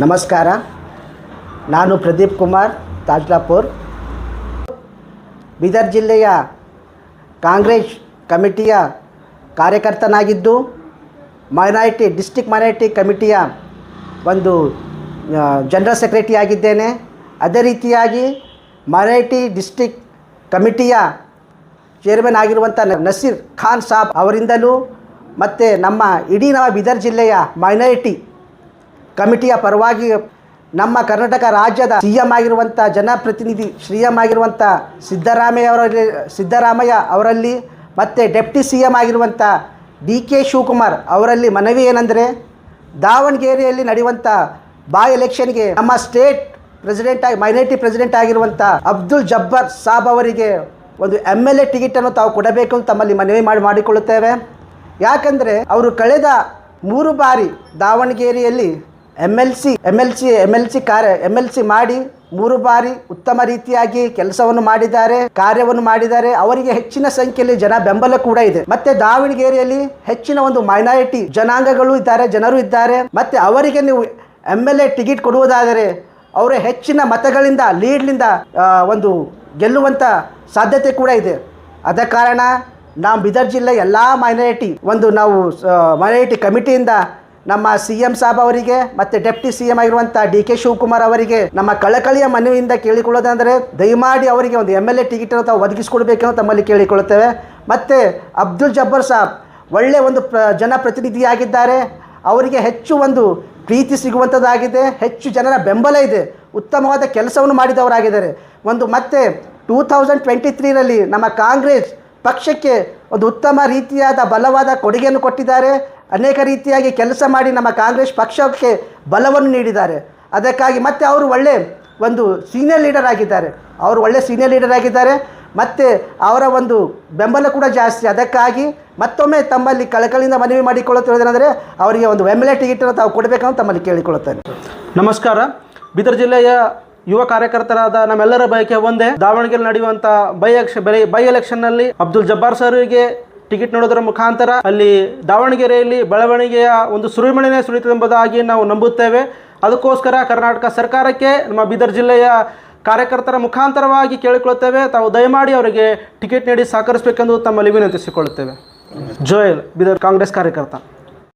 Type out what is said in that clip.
ನಮಸ್ಕಾರ. ನಾನು ಪ್ರದೀಪ್ ಕುಮಾರ್ ತಾಜ್ಲಾಪುರ್, ಬೀದರ್ ಜಿಲ್ಲೆಯ ಕಾಂಗ್ರೆಸ್ ಕಮಿಟಿಯ ಕಾರ್ಯಕರ್ತನಾಗಿದ್ದು ಡಿಸ್ಟ್ರಿಕ್ಟ್ ಮೈನಾರಿಟಿ ಕಮಿಟಿಯ ಒಂದು ಜನರಲ್ ಸೆಕ್ರೆಟರಿ ಆಗಿದ್ದೇನೆ. ಅದೇ ರೀತಿಯಾಗಿ ಮೈನಾರಿಟಿ ಡಿಸ್ಟ್ರಿಕ್ಟ್ ಕಮಿಟಿಯ ಚೇರ್ಮನ್ ಆಗಿರುವಂಥ ನಸೀರ್ ಖಾನ್ ಸಾಬ್ ಅವರಿಂದಲೂ ಮತ್ತು ನಮ್ಮ ಇಡೀ ಬೀದರ್ ಜಿಲ್ಲೆಯ ಮೈನಾರಿಟಿ ಕಮಿಟಿಯ ಪರವಾಗಿ ನಮ್ಮ ಕರ್ನಾಟಕ ರಾಜ್ಯದ CM ಆಗಿರುವಂಥ ಜನಪ್ರತಿನಿಧಿ CM ಆಗಿರುವಂಥ ಸಿದ್ದರಾಮಯ್ಯ ಅವರಲ್ಲಿ ಮತ್ತು ಡೆಪ್ಟಿ CM ಆಗಿರುವಂಥ DK ಶಿವಕುಮಾರ್ ಅವರಲ್ಲಿ ಮನವಿ ಏನೆಂದರೆ, ದಾವಣಗೆರೆಯಲ್ಲಿ ನಡೆಯುವಂಥ ಬಾಯ್ ಎಲೆಕ್ಷನ್ಗೆ ನಮ್ಮ ಸ್ಟೇಟ್ ಮೈನಾರಿಟಿ ಪ್ರೆಸಿಡೆಂಟ್ ಆಗಿರುವಂಥ ಅಬ್ದುಲ್ ಜಬ್ಬಾರ್ ಸಾಬ್ ಅವರಿಗೆ ಒಂದು MLA ಟಿಕೆಟನ್ನು ತಾವು ಕೊಡಬೇಕು ಅಂತ ತಮ್ಮಲ್ಲಿ ಮನವಿ ಮಾಡಿಕೊಳ್ಳುತ್ತೇವೆ. ಯಾಕಂದರೆ ಅವರು ಕಳೆದ 3 ಬಾರಿ ದಾವಣಗೆರೆಯಲ್ಲಿ MLC ಮಾಡಿ 3 ಬಾರಿ ಉತ್ತಮ ರೀತಿಯಾಗಿ ಕೆಲಸವನ್ನು ಮಾಡಿದ್ದಾರೆ, ಕಾರ್ಯವನ್ನು ಮಾಡಿದ್ದಾರೆ. ಅವರಿಗೆ ಹೆಚ್ಚಿನ ಸಂಖ್ಯೆಯಲ್ಲಿ ಬೆಂಬಲ ಕೂಡ ಇದೆ. ಮತ್ತೆ ದಾವಣಗೆರೆಯಲ್ಲಿ ಹೆಚ್ಚಿನ ಒಂದು ಮೈನಾರಿಟಿ ಜನರು ಇದ್ದಾರೆ. ಮತ್ತೆ ಅವರಿಗೆ ನೀವು MLA ಟಿಕೆಟ್ ಕೊಡುವುದಾದರೆ ಅವರ ಹೆಚ್ಚಿನ ಮತಗಳಿಂದ ಲೀಡ್ಲಿಂದ ಒಂದು ಗೆಲ್ಲುವಂಥ ಸಾಧ್ಯತೆ ಕೂಡ ಇದೆ. ಆದ ಕಾರಣ ನಾವು ಬೀದರ್ ಜಿಲ್ಲೆ ಎಲ್ಲ ಮೈನಾರಿಟಿ ಕಮಿಟಿಯಿಂದ ನಮ್ಮ CM ಸಾಬ್ ಅವರಿಗೆ ಮತ್ತು ಡೆಪ್ಟಿ CM ಆಗಿರುವಂಥ DK ಶಿವಕುಮಾರ್ ಅವರಿಗೆ ನಮ್ಮ ಕಳಕಳಿಯ ಮನವಿಯಿಂದ ಕೇಳಿಕೊಳ್ಳೋದಂದರೆ, ದಯಮಾಡಿ ಅವರಿಗೆ ಒಂದು MLA ಟಿಕೆಟನ್ನು ತಾವು ಒದಗಿಸಿಕೊಡ್ಬೇಕೆಂದು ತಮ್ಮಲ್ಲಿ ಕೇಳಿಕೊಳ್ಳುತ್ತೇವೆ. ಮತ್ತು ಅಬ್ದುಲ್ ಜಬ್ಬಾರ್ ಸಾಬ್ ಒಳ್ಳೆಯ ಒಂದು ಜನಪ್ರತಿನಿಧಿಯಾಗಿದ್ದಾರೆ. ಅವರಿಗೆ ಹೆಚ್ಚು ಒಂದು ಪ್ರೀತಿ ಸಿಗುವಂಥದ್ದಾಗಿದೆ, ಹೆಚ್ಚು ಜನರ ಬೆಂಬಲ ಇದೆ, ಉತ್ತಮವಾದ ಕೆಲಸವನ್ನು ಮಾಡಿದವರಾಗಿದ್ದಾರೆ. ಮತ್ತೆ 2023ರಲ್ಲಿ ನಮ್ಮ ಕಾಂಗ್ರೆಸ್ ಪಕ್ಷಕ್ಕೆ ಒಂದು ಉತ್ತಮ ರೀತಿಯಾದ ಬಲವಾದ ಕೊಡುಗೆಯನ್ನು ಕೊಟ್ಟಿದ್ದಾರೆ. ಅನೇಕ ರೀತಿಯಾಗಿ ಕೆಲಸ ಮಾಡಿ ನಮ್ಮ ಕಾಂಗ್ರೆಸ್ ಪಕ್ಷಕ್ಕೆ ಬಲವನ್ನು ನೀಡಿದ್ದಾರೆ. ಅದಕ್ಕಾಗಿ ಮತ್ತೆ ಅವರು ಒಳ್ಳೆ ಒಂದು ಸೀನಿಯರ್ ಲೀಡರ್ ಆಗಿದ್ದಾರೆ. ಮತ್ತು ಅವರ ಒಂದು ಬೆಂಬಲ ಕೂಡ ಜಾಸ್ತಿ. ಅದಕ್ಕಾಗಿ ಮತ್ತೊಮ್ಮೆ ತಮ್ಮಲ್ಲಿ ಕಳಕಳಿಯಿಂದ ಮನವಿ ಮಾಡಿಕೊಳ್ಳುತ್ತಿರುವುದೇನೆಂದರೆ, ಅವರಿಗೆ ಒಂದು MLA ಟಿಕೆಟನ್ನು ತಾವು ಕೊಡಬೇಕಂತ ತಮ್ಮಲ್ಲಿ ಕೇಳಿಕೊಳ್ಳುತ್ತೇನೆ. ನಮಸ್ಕಾರ. ಬೀದರ್ ಜಿಲ್ಲೆಯ ಯುವ ಕಾರ್ಯಕರ್ತರಾದ ನಮ್ಮೆಲ್ಲರ ಬಯಕೆ ಒಂದೇ. ದಾವಣಗೆರೆ ನಡೆಯುವಂಥ ಬೈ ಎಲೆಕ್ಷನ್ನಲ್ಲಿ ಅಬ್ದುಲ್ ಜಬ್ಬಾರ್ ಸರ್ಗೆ ಟಿಕೆಟ್ ನೀಡೋದರ ಮುಖಾಂತರ ಅಲ್ಲಿ ದಾವಣಗೆರೆಯಲ್ಲಿ ಬೆಳವಣಿಗೆಯ ಒಂದು ಸುರಿಮಳೆನೇ ಸುರಿಯುತ್ತದೆಂಬುದಾಗಿ ನಾವು ನಂಬುತ್ತೇವೆ. ಅದಕ್ಕೋಸ್ಕರ ಕರ್ನಾಟಕ ಸರ್ಕಾರಕ್ಕೆ ನಮ್ಮ ಬೀದರ್ ಜಿಲ್ಲೆಯ ಕಾರ್ಯಕರ್ತರ ಮುಖಾಂತರವಾಗಿ ಕೇಳಿಕೊಳ್ಳುತ್ತೇವೆ, ತಾವು ದಯಮಾಡಿ ಅವರಿಗೆ ಟಿಕೆಟ್ ನೀಡಿ ಸಹಕರಿಸಬೇಕೆಂದು ತಮ್ಮಲ್ಲಿ ವಿನಂತಿಸಿಕೊಳ್ಳುತ್ತೇವೆ. ಜೋಯಲ್, ಬೀದರ್ ಕಾಂಗ್ರೆಸ್ ಕಾರ್ಯಕರ್ತ.